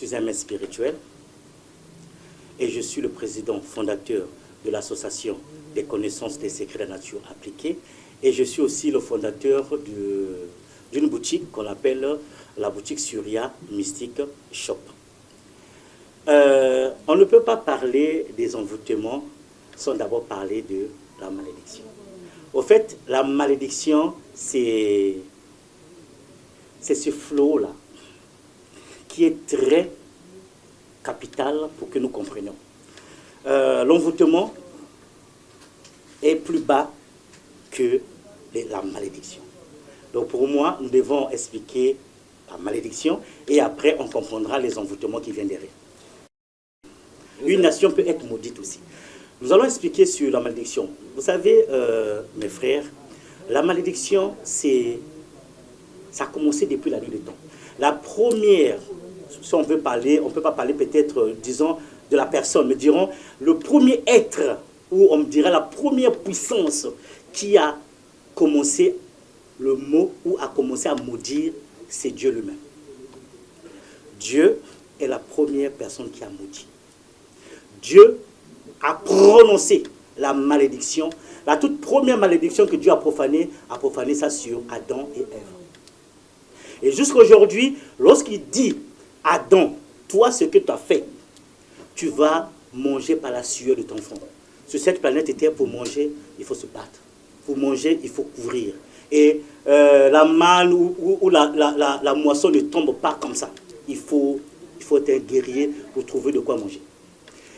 Je suis un maître spirituel et je suis le président fondateur de l'association des connaissances des secrets de la nature appliqués et je suis aussi le fondateur d'une boutique qu'on appelle la boutique Surya Mystic Shop. On ne peut pas parler des envoûtements sans d'abord parler de la malédiction. Au fait, la malédiction, c'est ce flot-là qui est très capital pour que nous comprenions. L'envoûtement est plus bas que la malédiction. Donc pour moi, nous devons expliquer la malédiction et après on comprendra les envoûtements qui viennent derrière. Une nation peut être maudite aussi. Nous allons expliquer sur la malédiction. Vous savez, mes frères, la malédiction, ça a commencé depuis la nuit des temps. La première, si on veut parler, on ne peut pas parler peut-être, disons, de la personne, mais dirons le premier être, ou on me dirait la première puissance qui a commencé le mot, ou a commencé à maudire, c'est Dieu lui-même. Dieu est la première personne qui a maudit. Dieu a prononcé la malédiction. La toute première malédiction que Dieu a profané ça sur Adam et Ève. Et jusqu'à aujourd'hui, lorsqu'il dit, Adam, toi ce que tu as fait, tu vas manger par la sueur de ton front. Sur cette planète Terre, pour manger, il faut se battre. Pour manger, il faut couvrir. Et la manne ou la moisson ne tombe pas comme ça. Il faut être un guerrier pour trouver de quoi manger.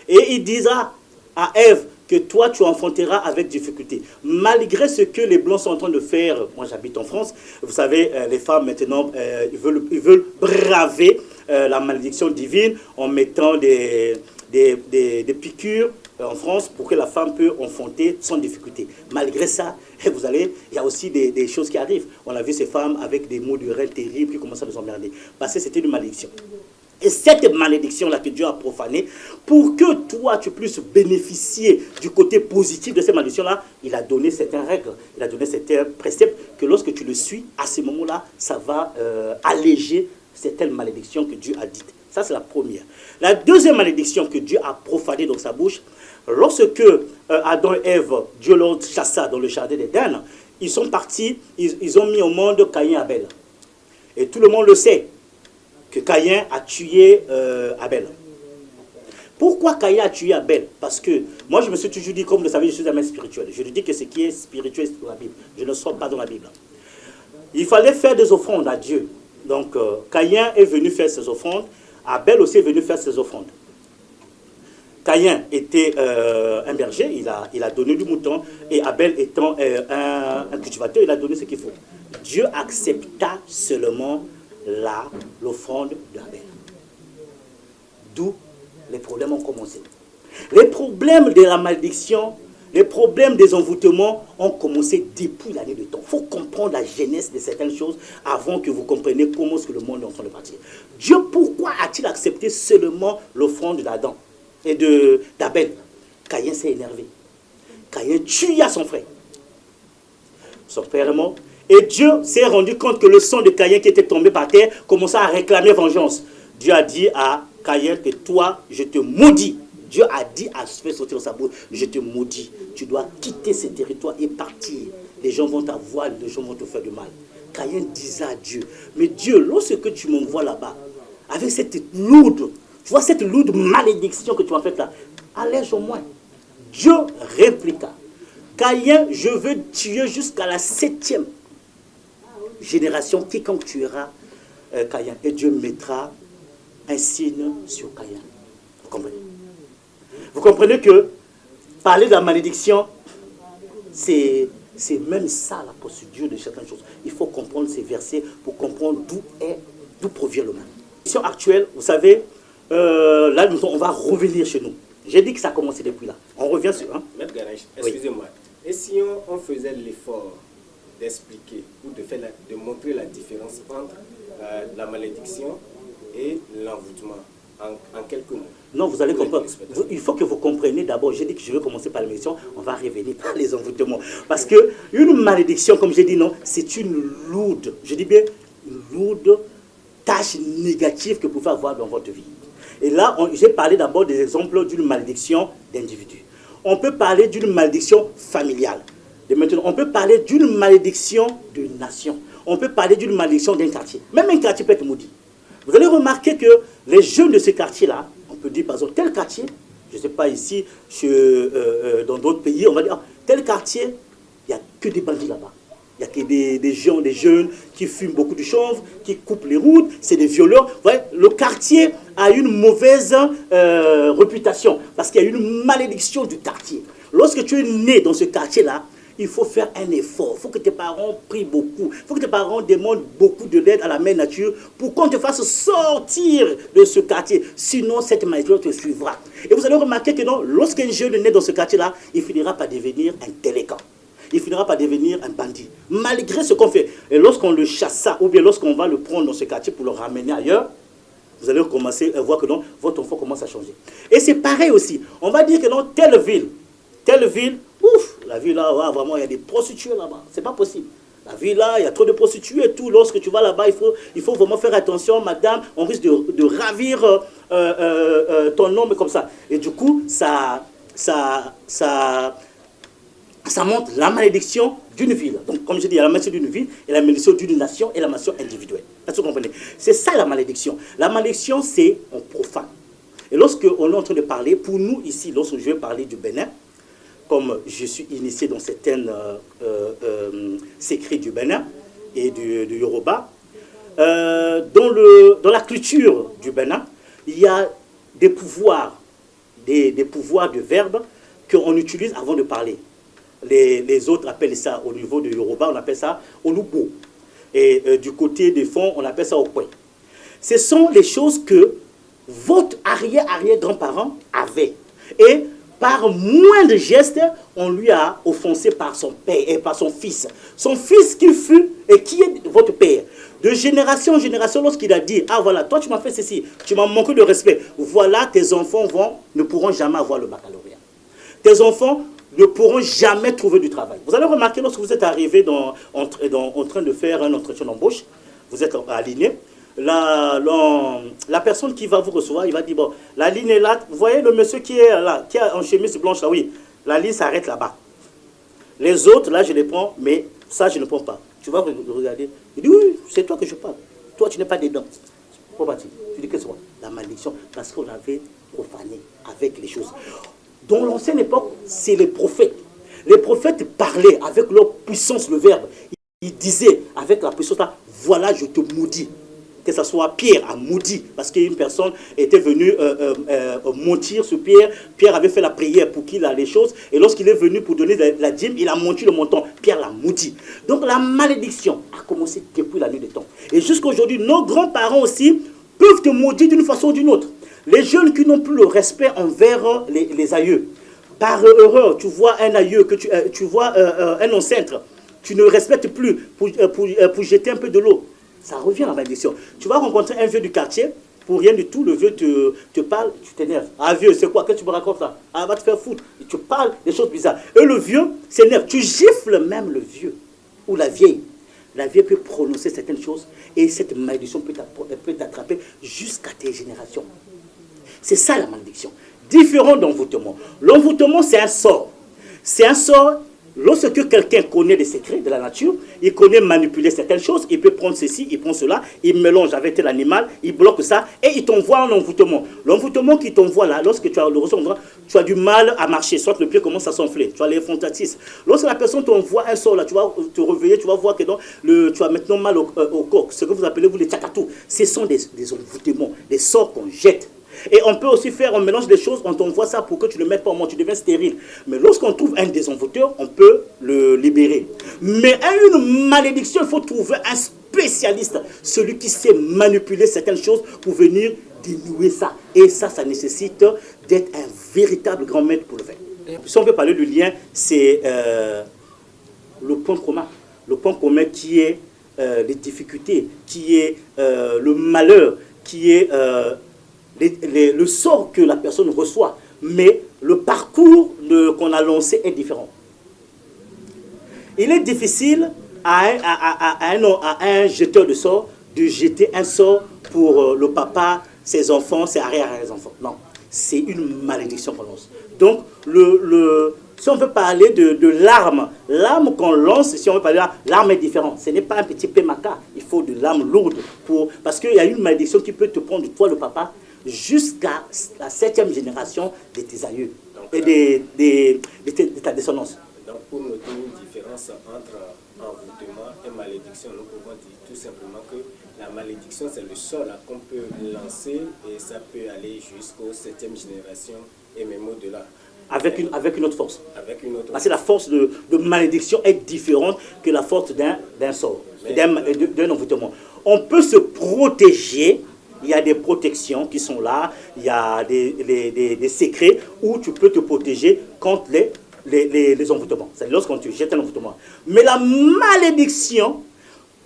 Et il dira à Ève que toi, tu enfanteras avec difficulté. Malgré ce que les Blancs sont en train de faire, moi j'habite en France, vous savez, les femmes maintenant, ils veulent braver la malédiction divine en mettant des piqûres en France pour que la femme peut enfanter sans difficulté. Malgré ça, vous allez, il y a aussi des choses qui arrivent. On a vu ces femmes avec des maux de règles terribles qui commencent à nous emmerder. Parce que c'était une malédiction. Et cette malédiction-là que Dieu a profanée, pour que toi, tu puisses bénéficier du côté positif de cette malédiction-là, il a donné certaines règles, il a donné certains préceptes que lorsque tu le suis, à ce moment-là, ça va alléger certaines malédictions que Dieu a dites. Ça, c'est la première. La deuxième malédiction que Dieu a profanée dans sa bouche, lorsque Adam et Ève, Dieu leur chassa dans le jardin d'Éden, ils sont partis, ils ont mis au monde Caïn et Abel. Et tout le monde le sait, que Caïn a tué Abel. Pourquoi Caïn a tué Abel? Parce que moi, je me suis toujours dit, comme vous le savez, je suis un maître spirituel. Je lui dis que ce qui est spirituel, c'est dans la Bible. Je ne sors pas dans la Bible. Il fallait faire des offrandes à Dieu. Donc, Caïn est venu faire ses offrandes. Abel aussi est venu faire ses offrandes. Caïn était un berger, il a donné du mouton. Et Abel étant un cultivateur, il a donné ce qu'il faut. Dieu accepta seulement l'offrande d'Abel. D'où les problèmes ont commencé. Les problèmes de la malédiction, les problèmes des envoûtements ont commencé depuis l'année de temps. Il faut comprendre la genèse de certaines choses avant que vous compreniez comment est-ce que le monde est en train de partir. Dieu, pourquoi a-t-il accepté seulement l'offrande d'Adam et d'Abel? Caïn s'est énervé. Caïn tua son frère. Son frère est mort. Et Dieu s'est rendu compte que le sang de Caïn qui était tombé par terre commençait à réclamer vengeance. Dieu a dit à Caïn que toi, je te maudis. Dieu a dit à se faire sortir de sa bouche, je te maudis. Tu dois quitter ce territoire et partir. Les gens vont t'avoir, les gens vont te faire du mal. Caïn disait à Dieu, mais Dieu, lorsque tu m'envoies là-bas, avec cette lourde, tu vois cette lourde malédiction que tu m'as faite là, allège au moins. Dieu répliqua, Caïn, je veux tuer jusqu'à la 7e génération, quiconque tuera Caïn, et Dieu mettra un signe sur Caïn. Vous comprenez? Vous comprenez que parler de la malédiction, c'est même ça la procédure de certaines choses. Il faut comprendre ces versets pour comprendre d'où provient le mal. La situation actuelle, vous savez, là on va revenir chez nous. J'ai dit que ça a commencé depuis là. On revient sur... Hein? Maître Garaïch, excusez-moi. Oui. Et si on faisait l'effort d'expliquer ou de montrer la différence entre la malédiction et l'envoûtement en quelques mots? Non, vous allez comprendre. Il faut que vous compreniez d'abord. J'ai dit que je vais commencer par la malédiction. On va revenir par les envoûtements. Parce qu'une malédiction, comme j'ai dit, non, c'est une lourde, je dis bien une lourde tâches négatives que vous pouvez avoir dans votre vie. Et là, j'ai parlé d'abord des exemples d'une malédiction d'individu. On peut parler d'une malédiction familiale. Et maintenant, on peut parler d'une malédiction de nation. On peut parler d'une malédiction d'un quartier. Même un quartier peut être maudit. Vous allez remarquer que les jeunes de ce quartier-là, on peut dire par exemple tel quartier, je ne sais pas ici, dans d'autres pays, on va dire tel quartier, il n'y a que des bandits là-bas. Il n'y a que des jeunes qui fument beaucoup de chanvre, qui coupent les routes, c'est des violeurs. Vous voyez, le quartier a une mauvaise réputation parce qu'il y a une malédiction du quartier. Lorsque tu es né dans ce quartier-là, il faut faire un effort. Il faut que tes parents prient beaucoup. Il faut que tes parents demandent beaucoup de l'aide à la mère nature pour qu'on te fasse sortir de ce quartier. Sinon, cette malédiction te suivra. Et vous allez remarquer que lorsqu'un jeune est né dans ce quartier-là, il finira par devenir un délinquant. Il finira par devenir un bandit, malgré ce qu'on fait. Et lorsqu'on le chasse, ou bien lorsqu'on va le prendre dans ce quartier pour le ramener ailleurs, vous allez commencer à voir que votre enfant commence à changer. Et c'est pareil aussi. On va dire que dans telle ville, ouf, la ville là, ouais, vraiment, il y a des prostituées là-bas. C'est pas possible. La ville là, il y a trop de prostituées et tout. Lorsque tu vas là-bas, il faut vraiment faire attention, madame. On risque de ravir ton homme comme ça. Et du coup, ça montre la malédiction d'une ville. Donc, comme je dis, il y a la malédiction d'une ville, et la malédiction d'une nation, et la malédiction individuelle. Est-ce que vous comprenez? C'est ça la malédiction. La malédiction, c'est on profane. Et lorsque on est en train de parler, pour nous ici, lorsque je vais parler du Bénin, comme je suis initié dans certains secrets du Bénin et du Yoruba, dans la culture du Bénin, il y a des pouvoirs de verbes qu'on utilise avant de parler. Les autres appellent ça, au niveau de Yoruba, on appelle ça Olubo. Et du côté des fonds, on appelle ça Okwe. Ce sont les choses que votre arrière-arrière-grand-parent avait. Et par moins de gestes, on lui a offensé par son père et par son fils. Son fils qui fut et qui est votre père. De génération en génération, lorsqu'il a dit, ah voilà, toi tu m'as fait ceci, tu m'as manqué de respect. Voilà, tes enfants ne pourront jamais avoir le baccalauréat. Tes enfants ne pourront jamais trouver du travail. Vous allez remarquer, lorsque vous êtes arrivé en train de faire un entretien d'embauche, vous êtes aligné, la personne qui va vous recevoir, il va dire, bon, la ligne est là, vous voyez le monsieur qui est là, qui a en chemise blanche là, oui, la ligne s'arrête là-bas. Les autres, là, je les prends, mais ça, je ne prends pas. Tu vas regarder, il dit, oui, c'est toi que je parle. Toi, tu n'es pas dedans. Pourquoi tu dis que c'est quoi? La malédiction, parce qu'on avait profané avec les choses. Dans l'ancienne époque, c'est les prophètes. Les prophètes parlaient avec leur puissance, le verbe. Ils disaient avec la puissance là, voilà, je te maudis. Que ce soit Pierre a maudit, parce qu'une personne était venue mentir sur Pierre. Pierre avait fait la prière pour qu'il a les choses. Et lorsqu'il est venu pour donner la dîme, il a menti le montant. Pierre l'a maudit. Donc la malédiction a commencé depuis la nuit des temps. Et jusqu'à aujourd'hui, nos grands-parents aussi peuvent te maudire d'une façon ou d'une autre. Les jeunes qui n'ont plus le respect envers les aïeux. Par erreur, tu vois un aïeux, tu vois un ancêtre, tu ne respectes plus pour jeter un peu de l'eau. Ça revient à la malédiction. Tu vas rencontrer un vieux du quartier, pour rien du tout, le vieux te parle, tu t'énerves. Ah vieux, c'est quoi? Qu'est-ce que tu me racontes là? Ah, va te faire foutre. Et tu parles des choses bizarres. Et le vieux s'énerve. Tu gifles même le vieux ou la vieille. La vieille peut prononcer certaines choses et cette malédiction peut t'attraper jusqu'à tes générations. C'est ça la malédiction. Différent d'envoûtement. L'envoûtement, c'est un sort. C'est un sort. Lorsque quelqu'un connaît les secrets de la nature, il connaît manipuler certaines choses, il peut prendre ceci, il prend cela, il mélange avec tel animal, il bloque ça, et il t'envoie un envoûtement. L'envoûtement qui t'envoie là, lorsque tu as le ressens, tu as du mal à marcher, soit le pied commence à s'enfler, tu as les fantasmes. Lorsque la personne t'envoie un sort là, tu vas te réveiller, tu vas voir que tu as maintenant mal au corps, ce que vous appelez vous les tchakatou. Ce sont des envoûtements, des sorts qu'on jette. Et on peut aussi faire, on mélange des choses, on t'envoie ça pour que tu ne le mettes pas au monde, tu deviens stérile. Mais lorsqu'on trouve un désenvoûteur, on peut le libérer. Mais à une malédiction, il faut trouver un spécialiste, celui qui sait manipuler certaines choses pour venir dénouer ça. Et ça nécessite d'être un véritable grand maître pour le faire. Si on veut parler du lien, c'est le point commun. Le point commun qui est les difficultés, qui est le malheur, qui est... le sort que la personne reçoit, mais le parcours qu'on a lancé est différent. Il est difficile à un jeteur de sort de jeter un sort pour le papa, ses enfants, ses arrière-enfants. Non, c'est une malédiction qu'on lance. Donc, si on veut parler de l'arme, l'arme qu'on lance, si on veut parler de l'arme est différente. Ce n'est pas un petit pémaca, il faut de l'arme lourde. Parce qu'il y a une malédiction qui peut te prendre, toi le papa, jusqu'à la 7e génération de tes aïeux et de ta descendance. Donc, pour noter une différence entre envoûtement et malédiction, nous pouvons dire tout simplement que la malédiction, c'est le sort qu'on peut lancer et ça peut aller jusqu'aux 7e génération et même au-delà. Avec une autre force. Avec une autre Parce que la force de malédiction est différente que la force d'un sort, d'un envoûtement. On peut se protéger. Il y a des protections qui sont là, il y a des secrets où tu peux te protéger contre les envoûtements. C'est lorsqu'on te jette un envoûtement. Mais la malédiction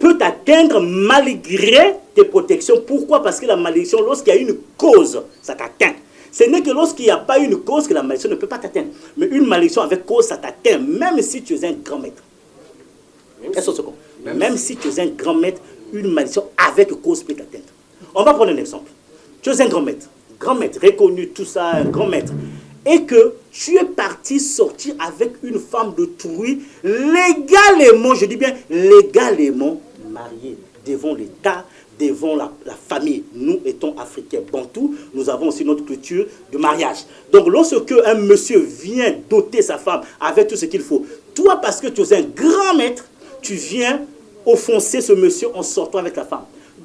peut t'atteindre malgré tes protections. Pourquoi? Parce que la malédiction, lorsqu'il y a une cause, ça t'atteint. Ce n'est que lorsqu'il n'y a pas une cause que la malédiction ne peut pas t'atteindre. Mais une malédiction avec cause, ça t'atteint, même si tu es un grand maître. Même si tu es un grand maître, une malédiction avec cause peut t'atteindre. On va prendre un exemple. Tu es un grand maître, reconnu, tout ça, un grand maître. Et que tu es parti sortir avec une femme d'autrui, légalement, je dis bien légalement mariée, devant l'État, devant la famille. Nous étant africains bantous, nous avons aussi notre culture de mariage. Donc lorsque un monsieur vient doter sa femme avec tout ce qu'il faut, toi parce que tu es un grand maître, tu viens offenser ce monsieur en sortant avec la femme.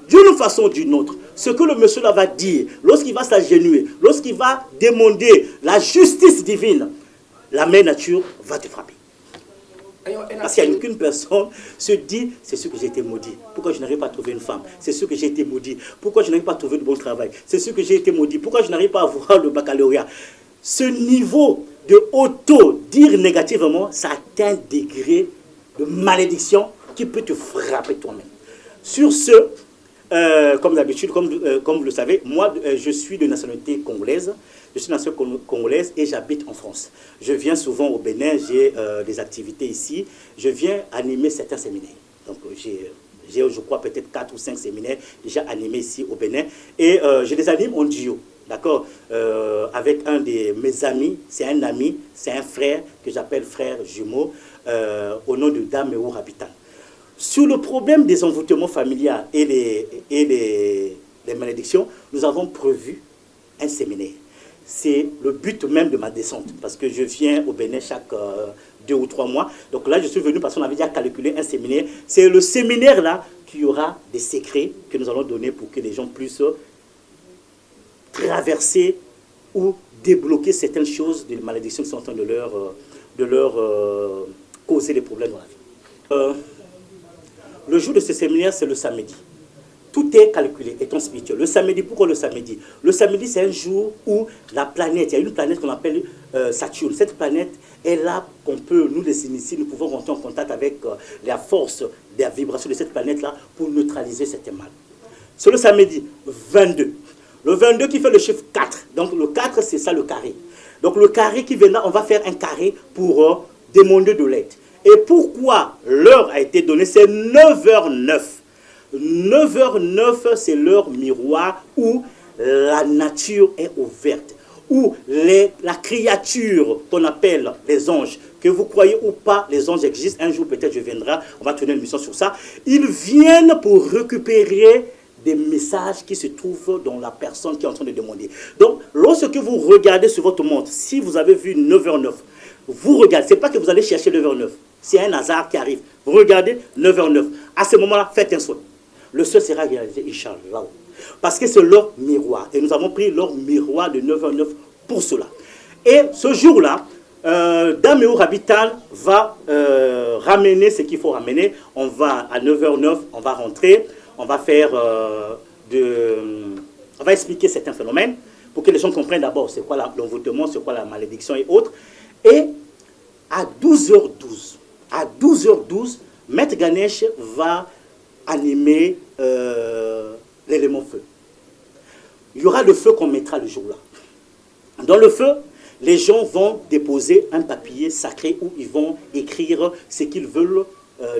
D'une façon ou d'une autre, ce que le monsieur là va dire, lorsqu'il va s'agenouiller, lorsqu'il va demander la justice divine, la mère nature va te frapper. Parce qu'il n'y a qu'une personne se dit, c'est sûr que j'ai été maudit. Pourquoi je n'arrive pas à trouver une femme? C'est sûr que j'ai été maudit. Pourquoi je n'arrive pas à trouver de bon travail? C'est sûr que j'ai été maudit. Pourquoi je n'arrive pas à avoir le baccalauréat? Ce niveau de auto-dire négativement, ça atteint un degré de malédiction qui peut te frapper toi-même. Sur ce, comme d'habitude, comme vous le savez, moi, je suis de nationalité congolaise. Je suis de nationalité congolaise et j'habite en France. Je viens souvent au Bénin, j'ai des activités ici. Je viens animer certains séminaires. Donc, j'ai, je crois, peut-être 4 ou 5 séminaires déjà animés ici au Bénin. Et je les anime en duo, d'accord, avec un de mes amis. C'est un ami, c'est un frère que j'appelle frère jumeau, au nom de Daméo Habitant. Sur le problème des envoûtements familiaux et les malédictions, nous avons prévu un séminaire. C'est le but même de ma descente, parce que je viens au Bénin chaque 2 ou 3 mois. Donc là, je suis venu parce qu'on avait déjà calculé un séminaire. C'est le séminaire là qui aura des secrets que nous allons donner pour que les gens puissent traverser ou débloquer certaines choses des malédictions qui sont en train de leur causer des problèmes dans la vie. Le jour de ce séminaire, c'est le samedi. Tout est calculé, étant spirituel. Le samedi, pourquoi le samedi? Le samedi, c'est un jour où la planète, il y a une planète qu'on appelle Saturne. Cette planète est là qu'on peut, nous les initiés, nous pouvons rentrer en contact avec la force des vibrations de cette planète-là pour neutraliser cette mal. C'est le samedi 22. Le 22 qui fait le chiffre 4. Donc le 4, c'est ça le carré. Donc le carré qui vient là, on va faire un carré pour demander de l'aide. Et pourquoi l'heure a été donnée? C'est 9h09. 9h09, c'est l'heure miroir où la nature est ouverte, où la créature qu'on appelle les anges, que vous croyez ou pas, les anges existent. Un jour peut-être je viendrai, on va tourner une émission sur ça. Ils viennent pour récupérer des messages qui se trouvent dans la personne qui est en train de demander. Donc, lorsque vous regardez sur votre montre, si vous avez vu 9h09, vous regardez, ce n'est pas que vous allez chercher 9h09. C'est un hasard qui arrive. Vous regardez 9h09. À ce moment-là, faites un souhait. Le souhait sera réalisé, Inch'Allah. Parce que c'est leur miroir. Et nous avons pris leur miroir de 9h09 pour cela. Et ce jour-là, Daméo Habital va ramener ce qu'il faut ramener. On va à 9h09, on va rentrer. On va faire on va expliquer certains phénomènes pour que les gens comprennent d'abord c'est quoi l'envoûtement, c'est quoi la malédiction et autres. Et à 12h12, Maître Ganesh va animer l'élément feu. Il y aura le feu qu'on mettra le jour-là. Dans le feu, les gens vont déposer un papier sacré où ils vont écrire ce qu'ils veulent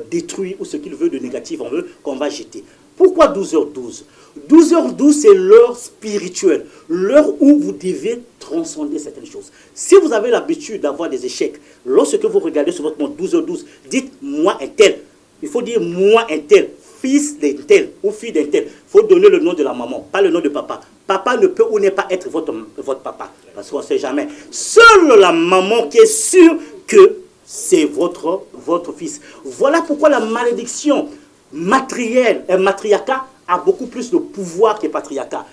détruire ou ce qu'ils veulent de négatif en eux qu'on va jeter. Pourquoi 12h12? 12h12, c'est l'heure spirituelle, l'heure où vous devez transcender certaines choses. Si vous avez l'habitude d'avoir des échecs, lorsque vous regardez sur votre montre 12h12, dites moi un tel. Il faut dire moi un tel, fils d'un tel ou fille d'un tel. Il faut donner le nom de la maman, pas le nom de papa. Papa ne peut ou n'est pas être votre papa, parce qu'on ne sait jamais. Seule la maman qui est sûre que c'est votre fils. Voilà pourquoi la malédiction matérielle, matriarcat a beaucoup plus de pouvoir que patriarcat.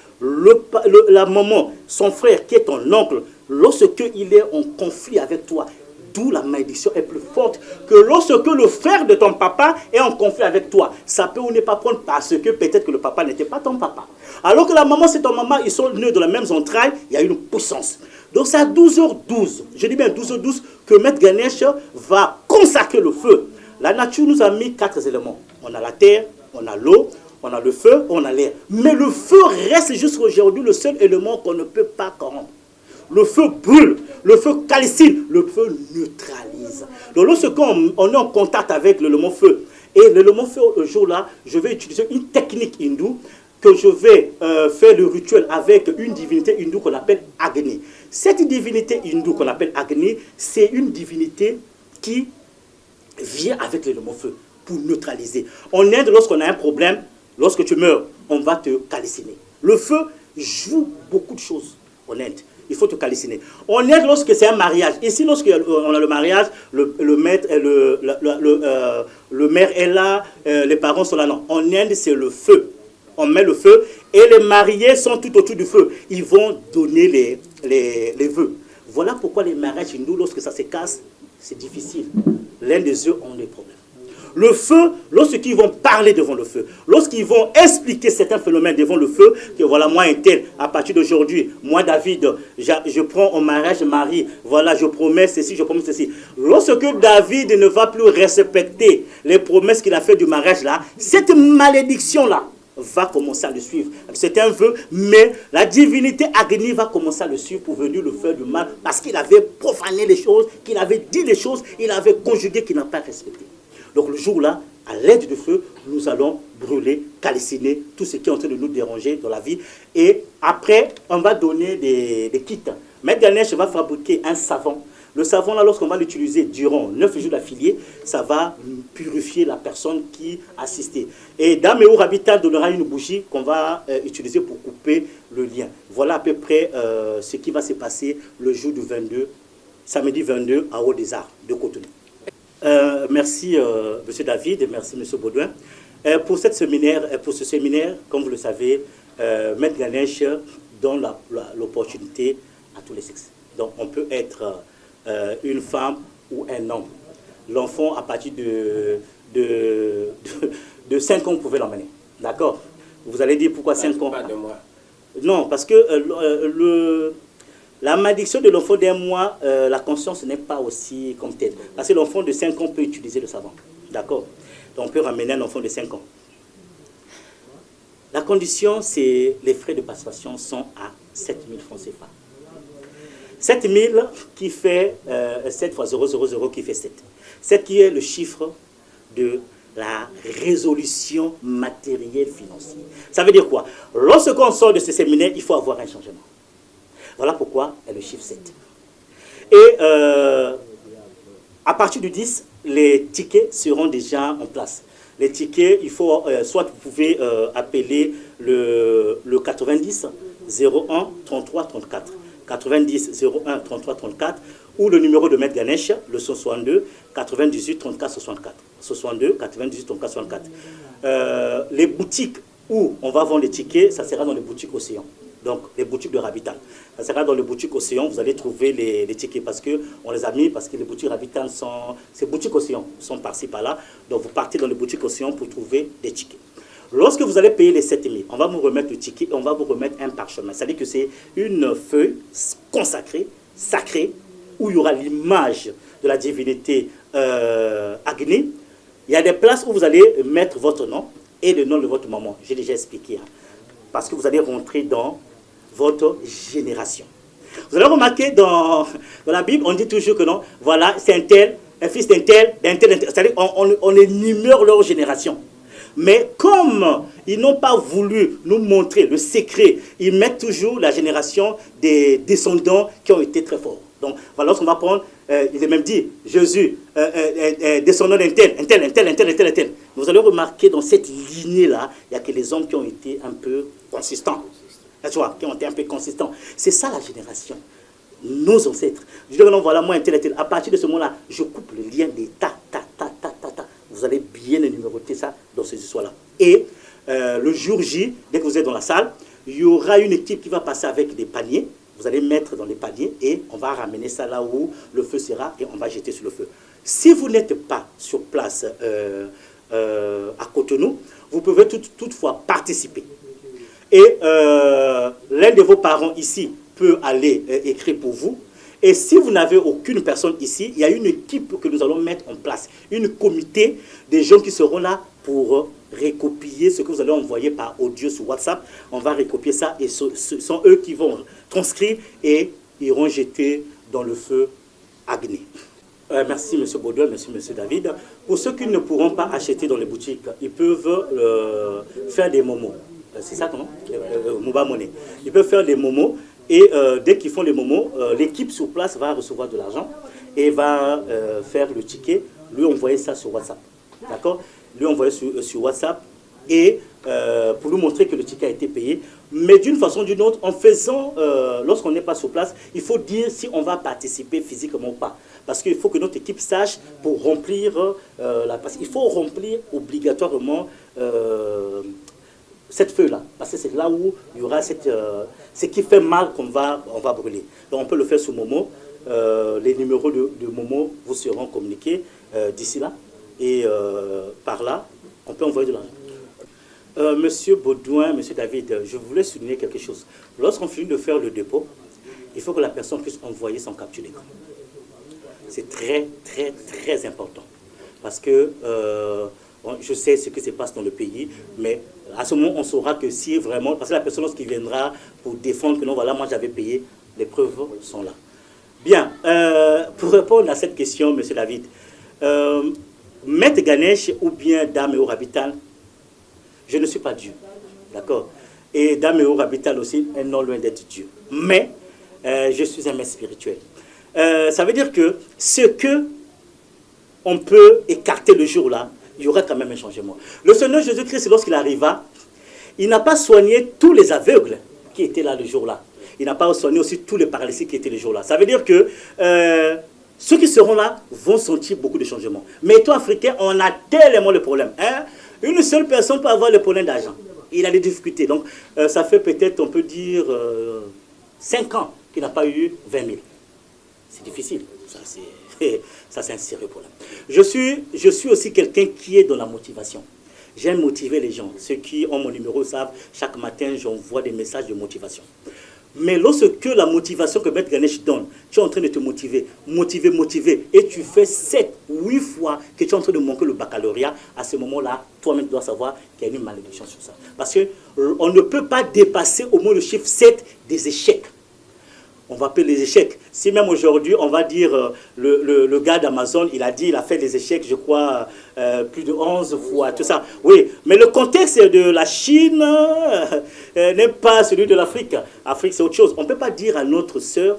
La maman, son frère qui est ton oncle, lorsqu'il est en conflit avec toi, d'où la malédiction est plus forte que lorsque le frère de ton papa est en conflit avec toi. Ça peut ou ne pas prendre parce que peut-être que le papa n'était pas ton papa. Alors que la maman, c'est ton maman, ils sont nés de la même entraille, il y a une puissance. Donc c'est à 12h12, je dis bien 12h12, que Maître Ganesh va consacrer le feu. La nature nous a mis 4 éléments. On a la terre, on a l'eau, on a le feu, on a l'air. Mais le feu reste jusqu'à aujourd'hui le seul élément qu'on ne peut pas corrompre. Le feu brûle, le feu calcine, le feu neutralise. Donc lorsqu'on est en contact avec l'élément feu, et l'élément feu, le jour-là, je vais utiliser une technique hindoue, que je vais faire le rituel avec une divinité hindoue qu'on appelle Agni. Cette divinité hindoue qu'on appelle Agni, c'est une divinité qui vient avec l'élément feu pour neutraliser. En Inde, lorsqu'on a un problème, lorsque tu meurs, on va te calciner. Le feu joue beaucoup de choses en Inde. Il faut te calciner. En Inde, lorsque c'est un mariage, ici, lorsqu'on a le mariage, le maître, le maire est là, les parents sont là. Non, en Inde, c'est le feu. On met le feu et les mariés sont tout autour du feu. Ils vont donner les vœux. Voilà pourquoi les mariages hindous, lorsque ça se casse, c'est difficile. L'un des eux ont des problèmes. Le feu, lorsqu'ils vont parler devant le feu, lorsqu'ils vont expliquer certains phénomènes devant le feu, que voilà, moi un tel, à partir d'aujourd'hui, moi David, je prends en mariage Marie, voilà, je promets ceci, je promets ceci. Lorsque David ne va plus respecter les promesses qu'il a fait du mariage là, cette malédiction là va commencer à le suivre. C'est un vœu, mais la divinité Agni va commencer à le suivre pour venir le faire du mal, parce qu'il avait profané les choses, qu'il avait dit les choses, il avait conjugué qu'il n'a pas respecté. Donc le jour-là, à l'aide du feu, nous allons brûler, calciner tout ce qui est en train de nous déranger dans la vie. Et après, on va donner des kits. Maître Ganesh va fabriquer un savon. Le savon, là, lorsqu'on va l'utiliser durant 9 jours d'affilée, ça va purifier la personne qui assistait. Et Dame Eur Habitat donnera une bougie qu'on va utiliser pour couper le lien. Voilà à peu près ce qui va se passer le jour du 22, samedi 22, à Haut des Arts de Cotonou. Merci M. David et merci M. Baudouin. Pour ce séminaire, comme vous le savez, Maître Ganesh donne l'opportunité à tous les sexes. Donc on peut être une femme ou un homme. L'enfant, à partir de 5 ans, vous pouvez l'emmener. D'accord? Vous allez dire pourquoi 5 ans? Pas de moi. Non, parce que la malédiction de l'enfant d'un mois, la conscience n'est pas aussi comme telle. Parce que l'enfant de 5 ans peut utiliser le savon. D'accord? Donc on peut ramener un enfant de 5 ans. La condition, c'est les frais de participation sont à 7 000 francs CFA. 7 000 qui fait 7 fois 000 qui fait 7. 7 qui est le chiffre de la résolution matérielle financière. Ça veut dire quoi? Lorsqu'on sort de ce séminaire, il faut avoir un changement. Voilà pourquoi est le chiffre 7. Et à partir du 10, les tickets seront déjà en place. Les tickets, il faut, soit vous pouvez appeler le 90 01 33 34. 90 01 33 34 ou le numéro de Maître Ganesh, le 62 98 34 64. 62 98 34 64. Les boutiques où on va vendre les tickets, ça sera dans les boutiques Océan. Donc, les boutiques de Rabitan. Ça sera dans les boutiques Océan, vous allez trouver les tickets parce qu'on les a mis, parce que les boutiques Rabitan sont... Ces boutiques Océan sont par-ci, par-là. Donc, vous partez dans les boutiques Océan pour trouver des tickets. Lorsque vous allez payer les 7 000, on va vous remettre le ticket et on va vous remettre un parchemin. C'est-à-dire que c'est une feuille consacrée, sacrée, où il y aura l'image de la divinité Agni. Il y a des places où vous allez mettre votre nom et le nom de votre maman. J'ai déjà expliqué. Hein, parce que vous allez rentrer dans votre génération. Vous allez remarquer dans la Bible, on dit toujours que non, voilà, c'est un tel, un fils d'un tel, d'un tel, d'un tel. C'est-à-dire qu'on énumère leur génération. Mais comme ils n'ont pas voulu nous montrer le secret, ils mettent toujours la génération des descendants qui ont été très forts. Donc voilà, lorsqu'on va prendre, il est même dit, Jésus, descendant d'un tel, un tel, un tel, un tel, un tel, un tel. Vous allez remarquer dans cette lignée-là, il n'y a que les hommes qui ont été un peu consistants. Tu vois, qui ont été un peu consistants. C'est ça la génération. Nos ancêtres. Je dis, non, voilà, moi, un tel, un tel. À partir de ce moment-là, je coupe le lien des ta. Vous allez bien énumérer ça dans ces histoires-là. Et le jour J, dès que vous êtes dans la salle, il y aura une équipe qui va passer avec des paniers. Vous allez mettre dans les paniers et on va ramener ça là où le feu sera et on va jeter sur le feu. Si vous n'êtes pas sur place à Cotonou, vous pouvez toutefois participer. Et l'un de vos parents ici peut aller écrire pour vous. Et si vous n'avez aucune personne ici, il y a une équipe que nous allons mettre en place. Une comité des gens qui seront là pour recopier ce que vous allez envoyer par audio sur WhatsApp. On va recopier ça et ce sont eux qui vont transcrire et iront jeter dans le feu Agni. Merci M. Baudouin, merci M. David. Pour ceux qui ne pourront pas acheter dans les boutiques, ils peuvent faire des momos. C'est ça comment Mouba Monnaie. Ils peuvent faire des momos et dès qu'ils font les momos, l'équipe sur place va recevoir de l'argent et va faire le ticket, lui envoyer ça sur WhatsApp. D'accord? Lui envoyer sur WhatsApp et pour nous montrer que le ticket a été payé. Mais d'une façon ou d'une autre, en faisant, lorsqu'on n'est pas sur place, il faut dire si on va participer physiquement ou pas. Parce qu'il faut que notre équipe sache pour remplir il faut remplir obligatoirement cette feuille-là. Parce que c'est là où il y aura ce qui fait mal on va brûler. Donc on peut le faire sous Momo. Les numéros de Momo vous seront communiqués d'ici là. Et par là, on peut envoyer de l'argent. Monsieur Baudouin, Monsieur David, je voulais souligner quelque chose. Lorsqu'on finit de faire le dépôt, il faut que la personne puisse envoyer son capture d'écran. C'est très, très, très important. Parce que je sais ce qui se passe dans le pays, mais à ce moment, on saura que si vraiment... Parce que la personne, lorsqu'il viendra pour défendre que non, voilà, moi j'avais payé, les preuves sont là. Bien, pour répondre à cette question, Monsieur David, Maître Ganesh ou bien Dame Orabital, je ne suis pas Dieu, d'accord? Et Dame Orabital aussi est non loin d'être Dieu. Mais je suis un maître spirituel. Ça veut dire que ce que on peut écarter le jour-là, il y aura quand même un changement. Le Seigneur Jésus-Christ, lorsqu'il arriva, il n'a pas soigné tous les aveugles qui étaient là le jour-là. Il n'a pas soigné aussi tous les paralytiques qui étaient le jour-là. Ça veut dire que ceux qui seront là vont sentir beaucoup de changements. Mais toi, Africain, on a tellement de problèmes. Hein? Une seule personne peut avoir le problème d'argent. Il a des difficultés. Donc, ça fait peut-être, on peut dire, 5 ans qu'il n'a pas eu 20 000. C'est difficile. Ça, c'est un sérieux problème. Je suis aussi quelqu'un qui est dans la motivation. J'aime motiver les gens. Ceux qui ont mon numéro savent, chaque matin, j'envoie des messages de motivation. Mais lorsque la motivation que Maître Ganesh donne, tu es en train de te motiver, et tu fais 7, 8 fois que tu es en train de manquer le baccalauréat, à ce moment-là, toi-même tu dois savoir qu'il y a une malédiction sur ça. Parce qu'on ne peut pas dépasser au moins le chiffre 7 des échecs. On va appeler les échecs. Si même aujourd'hui, on va dire, le gars d'Amazon, il a fait des échecs, je crois, plus de 11 fois, tout ça. Oui, mais le contexte de la Chine n'est pas celui de l'Afrique. L'Afrique, c'est autre chose. On ne peut pas dire à notre sœur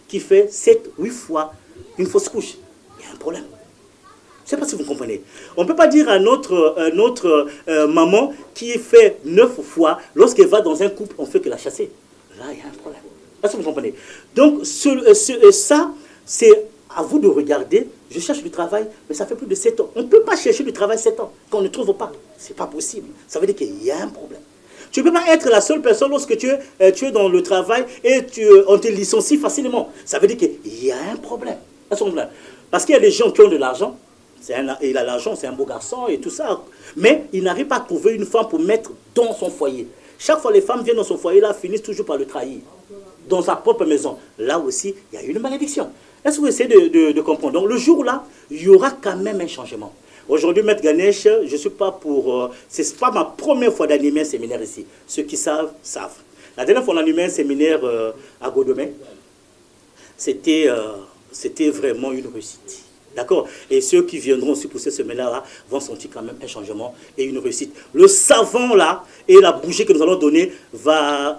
qui fait 7, 8 fois une fausse couche. Il y a un problème. Je ne sais pas si vous comprenez. On ne peut pas dire à notre maman qui fait 9 fois, lorsqu'elle va dans un couple, on fait que la chasser. Là, il y a un problème. Est-ce que vous comprenez? Donc, ça, c'est à vous de regarder. Je cherche du travail, mais ça fait plus de 7 ans. On ne peut pas chercher du travail 7 ans quand on ne trouve pas. Ce n'est pas possible. Ça veut dire qu'il y a un problème. Tu ne peux pas être la seule personne lorsque tu es dans le travail et on te licencie facilement. Ça veut dire qu'il y a un problème. Parce qu'il y a des gens qui ont de l'argent. Il a l'argent, c'est un beau garçon et tout ça. Mais il n'arrive pas à trouver une femme pour mettre dans son foyer. Chaque fois les femmes viennent dans son foyer, là, finissent toujours par le trahir. Dans sa propre maison. Là aussi, il y a une malédiction. Est-ce que vous essayez de comprendre? Donc, le jour-là, il y aura quand même un changement. Aujourd'hui, Maître Ganesh, je ne suis pas pour... c'est pas ma première fois d'animer un séminaire ici. Ceux qui savent, savent. La dernière fois, on a animé un séminaire à Godomé. C'était vraiment une réussite. D'accord? Et ceux qui viendront aussi pour cette semaine-là vont sentir quand même un changement et une réussite. Le savon là et la bougie que nous allons donner va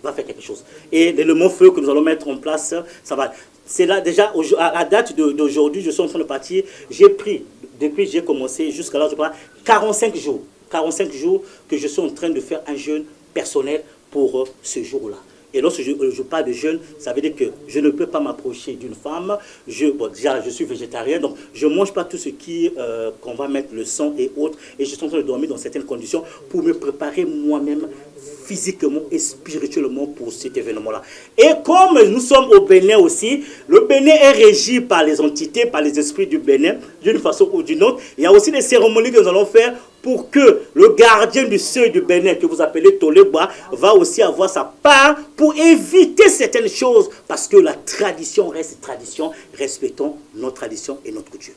faire quelque chose. Et l'élément feu que nous allons mettre en place, ça va. C'est là déjà, à la date d'aujourd'hui, je suis en train de partir. J'ai pris, depuis que j'ai commencé jusqu'à là, je crois, 45 jours. 45 jours que je suis en train de faire un jeûne personnel pour ce jour-là. Et lorsque je parle de jeûne, ça veut dire que je ne peux pas m'approcher d'une femme. Bon, déjà, je suis végétarien, donc je ne mange pas tout ce qui qu'on va mettre, le sang et autres. Et je suis en train de dormir dans certaines conditions pour me préparer moi-même physiquement et spirituellement pour cet événement-là. Et comme nous sommes au Bénin aussi, le Bénin est régi par les entités, par les esprits du Bénin, d'une façon ou d'une autre. Il y a aussi des cérémonies que nous allons faire pour que le gardien du seuil du Bénin, que vous appelez Toleba, va aussi avoir sa part pour éviter certaines choses, parce que la tradition reste tradition, respectons nos traditions et notre coutume.